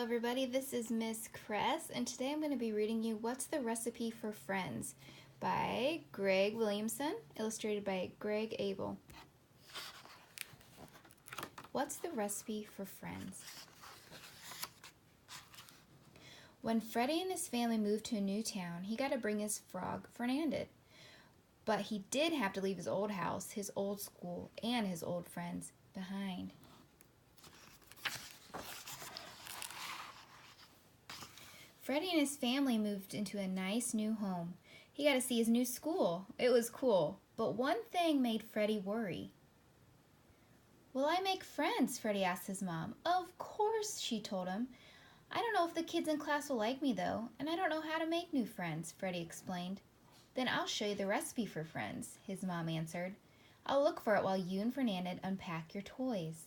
everybody, this is Miss Cress, and today I'm going to be reading you What's the Recipe for Friends by Greg Williamson, illustrated by Greg Abel. What's the recipe for friends? When Freddie and his family moved to a new town, he got to bring his frog, Fernandez. But he did have to leave his old house, his old school, and his old friends behind. Freddie and his family moved into a nice new home. He got to see his new school. It was cool, but one thing made Freddie worry. "Will I make friends?" Freddie asked his mom. "Of course," she told him. "I don't know if the kids in class will like me, though, and I don't know how to make new friends," Freddie explained. "Then I'll show you the recipe for friends," his mom answered. "I'll look for it while you and Fernandez unpack your toys."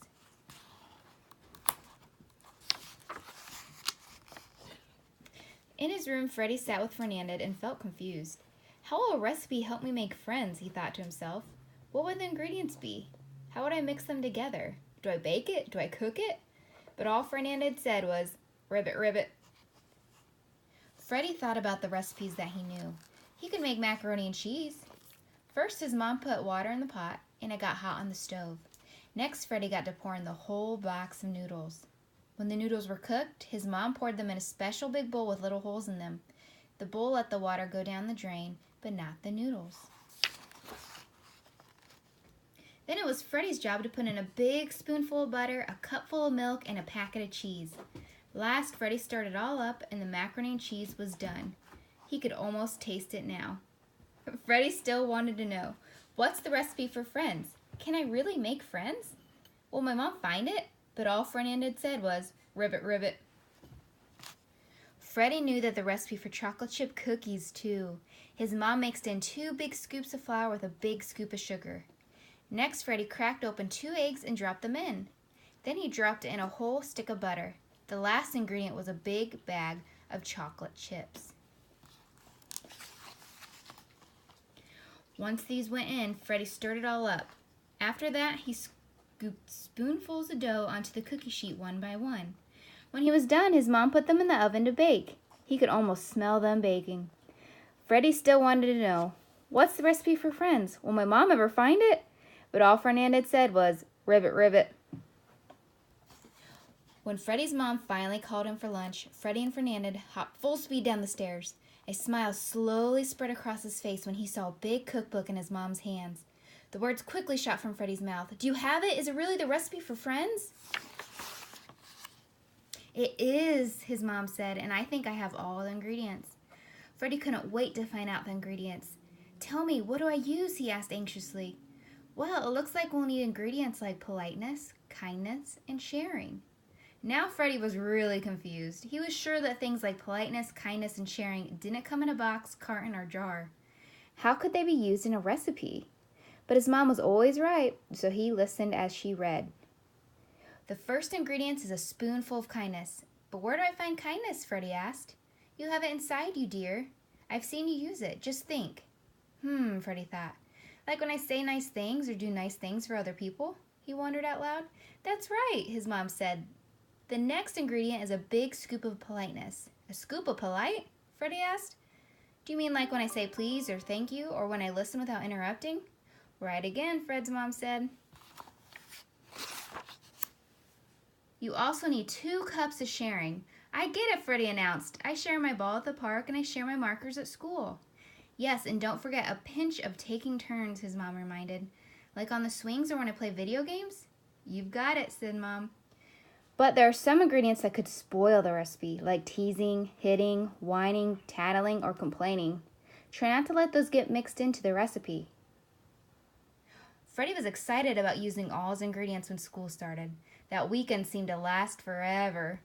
In his room, Freddie sat with Fernandez and felt confused. How will a recipe help me make friends, he thought to himself. What would the ingredients be? How would I mix them together? Do I bake it? Do I cook it? But all Fernandez said was, "Ribbit, ribbit." Freddie thought about the recipes that he knew. He could make macaroni and cheese. First, his mom put water in the pot, and it got hot on the stove. Next, Freddie got to pour in the whole box of noodles. When the noodles were cooked, his mom poured them in a special big bowl with little holes in them. The bowl let the water go down the drain, but not the noodles. Then it was Freddie's job to put in a big spoonful of butter, a cupful of milk, and a packet of cheese. Last, Freddie stirred it all up, and the macaroni and cheese was done. He could almost taste it now. Freddie still wanted to know, what's the recipe for friends? Can I really make friends? Will my mom find it? But all Fernandez said was, "Ribbit, ribbit." Freddie knew that the recipe for chocolate chip cookies, too. His mom mixed in 2 big scoops of flour with a big scoop of sugar. Next, Freddie cracked open 2 eggs and dropped them in. Then he dropped in a whole stick of butter. The last ingredient was a big bag of chocolate chips. Once these went in, Freddie stirred it all up. After that, he scooped spoonfuls of dough onto the cookie sheet one by one. When he was done, his mom put them in the oven to bake. He could almost smell them baking. Freddie still wanted to know, what's the recipe for friends? Will my mom ever find it? But all Fernandez said was, "Ribbit, ribbit." When Freddie's mom finally called him for lunch, Freddie and Fernandez hopped full speed down the stairs. A smile slowly spread across his face when he saw a big cookbook in his mom's hands. The words quickly shot from Freddie's mouth. "Do you have it? Is it really the recipe for friends?" "It is," his mom said, "and I think I have all the ingredients." Freddie couldn't wait to find out the ingredients. "Tell me, what do I use?" he asked anxiously. "Well, it looks like we'll need ingredients like politeness, kindness, and sharing." Now Freddie was really confused. He was sure that things like politeness, kindness, and sharing didn't come in a box, carton, or jar. How could they be used in a recipe? But his mom was always right, so he listened as she read. "The first ingredient is a spoonful of kindness." "But where do I find kindness?" Freddie asked. "You have it inside you, dear. I've seen you use it. Just think." Freddie thought. "Like when I say nice things or do nice things for other people?" he wondered out loud. "That's right," his mom said. "The next ingredient is a big scoop of politeness." "A scoop of polite?" Freddie asked. "Do you mean like when I say please or thank you, or when I listen without interrupting?" "Right again," Fred's mom said. "You also need 2 cups of sharing." "I get it," Freddie announced. "I share my ball at the park and I share my markers at school." "Yes, and don't forget a pinch of taking turns," his mom reminded. "Like on the swings or when I play video games?" "You've got it," said Mom. But there are some ingredients that could spoil the recipe, like teasing, hitting, whining, tattling, or complaining. Try not to let those get mixed into the recipe. Freddie was excited about using all his ingredients when school started. That weekend seemed to last forever.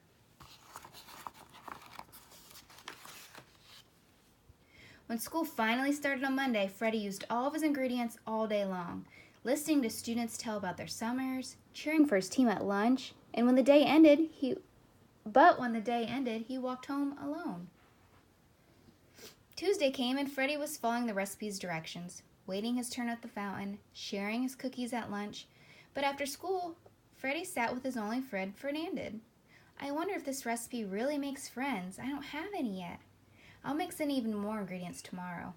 When school finally started on Monday, Freddie used all of his ingredients all day long, listening to students tell about their summers, cheering for his team at lunch, and when the day ended, he walked home alone. Tuesday came and Freddie was following the recipe's directions, waiting his turn at the fountain, sharing his cookies at lunch. But after school, Freddie sat with his only friend, Fernandez. I wonder if this recipe really makes friends. I don't have any yet. I'll mix in even more ingredients tomorrow.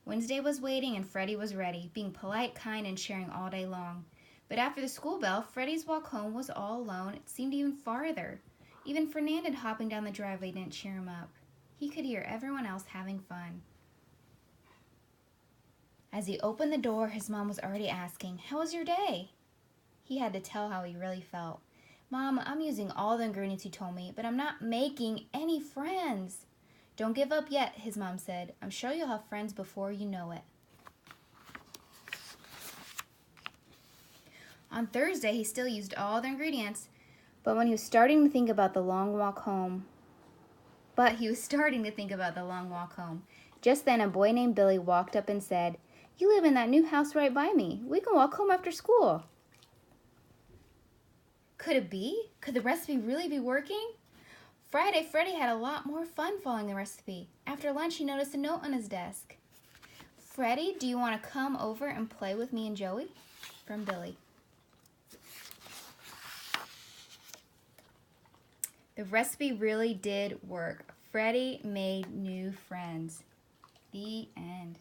Wednesday was waiting and Freddie was ready, being polite, kind, and sharing all day long. But after the school bell, Freddie's walk home was all alone. It seemed even farther. Even Fernando hopping down the driveway didn't cheer him up. He could hear everyone else having fun. As he opened the door, his mom was already asking, "How was your day?" He had to tell how he really felt. "Mom, I'm using all the ingredients you told me, but I'm not making any friends." "Don't give up yet," his mom said. "I'm sure you'll have friends before you know it." On Thursday, he still used all the ingredients, but he was starting to think about the long walk home. Just then, a boy named Billy walked up and said, "You live in that new house right by me. We can walk home after school." Could it be? Could the recipe really be working? Friday, Freddie had a lot more fun following the recipe. After lunch, he noticed a note on his desk. "Freddie, do you want to come over and play with me and Joey?" From Billy. The recipe really did work. Freddie made new friends. The end.